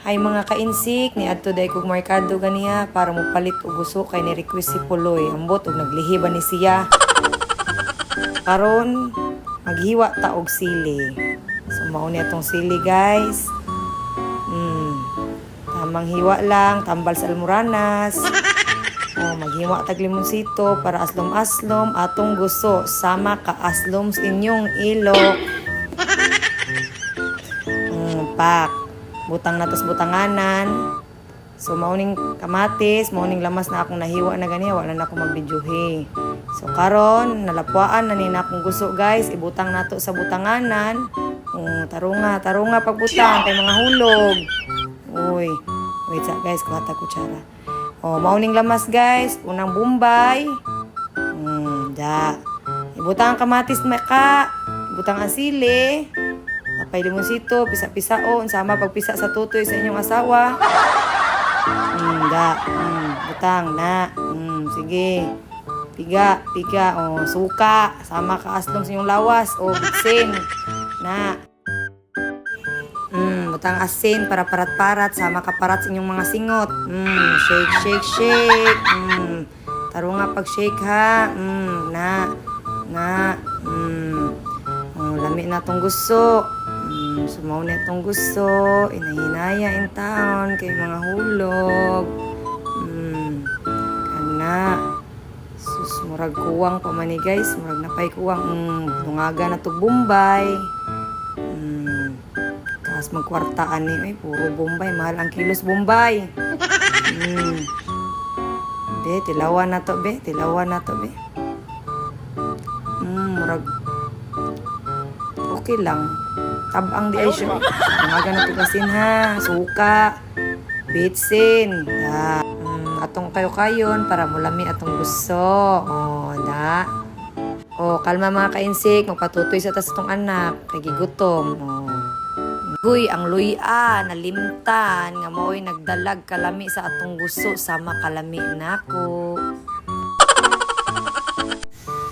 Hay mga kainsik, ni adto day kog merkado ganiya para mo palit og gusto kay ni request si Puloy. Ambot og naglihi ba ni siya. Karon maghiwa ta og sili. So mao ni atong sili guys. Tamang hiwa lang, tambal sa almoranas. Maghiwa tag limonsito para aslom-aslom atong gusto sama ka aslom sa inyong ilok. Pak. Butang natos butanganan. So mauning kamatis, mauning lamas na akong nahiwa na ganiya, wala na akong magbidyohe. So karon nalapwaan na ni na akong gusto guys, ibutang nato sa butanganan. Tarunga pagbutang kay mga hulog. Uy, wait sa guys, kuha ta kutsara. Mauning lamas guys, unang bumbay. Ibutang ang kamatis maka, ibutang ang sili. Tapay limonsito, pisa-pisaon, sama pagpisa sa tutoy sa inyong asawa. Butang na. Sige. Piga. Suka. Sama ka aslong sa inyong lawas. Bitsin. Na. Butang asin para parat-parat. Sama ka parat sa inyong mga singot. Shake. Tarunga pag-shake ha. Lami na itong gusto. Sumaw na itong gusto. Inahinaya in taon kay mga hulog. Sus, murag kuwang pa man guys. Murag napay kuwang. Tungaga na ito Bombay. Tapos magkwartaan ni. Ay, puro Bombay. Mahal ang kilos Bombay. Tilawan na to be. Murag okay lang. Tabang di ay siya. Mga na tugasin ha. Suka. Bitsin. Atong kayo-kayon para mulami atong gusto. Kalma mga kainsik. Magpatutoy sa tas itong anak. Kay gigutom. Guy, ang luya, nalimtan. Nga mo'y nagdalag kalami sa atong gusto. Sama kalami nako.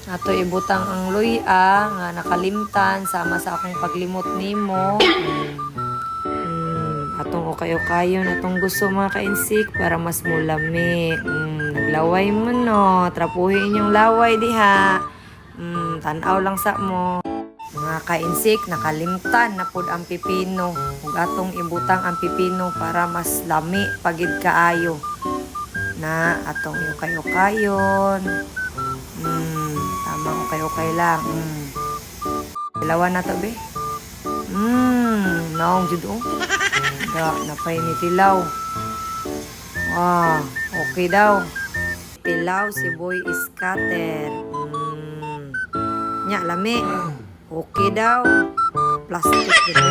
Ato ibutang ang luya nga nakalimtan sama sa akong paglimot nimo. Atong okayo-kayo atong gusto mga kainsik para mas mulami. Naglaway mo no, trapuhi inyong laway diha. Tanaw lang sa mo. Mga kainsik, nakalimtan na pud ang pipino. Ug atong ibutang ang pipino para mas lami pagid kaayo. Na atong okayo-kayon. Tamang okay lang. Dalawa na to be. Naong jud oh. Napay ni tilaw. Okay daw. Tilaw si boy scatter. Nya lami. Okay daw. Plastic gitu.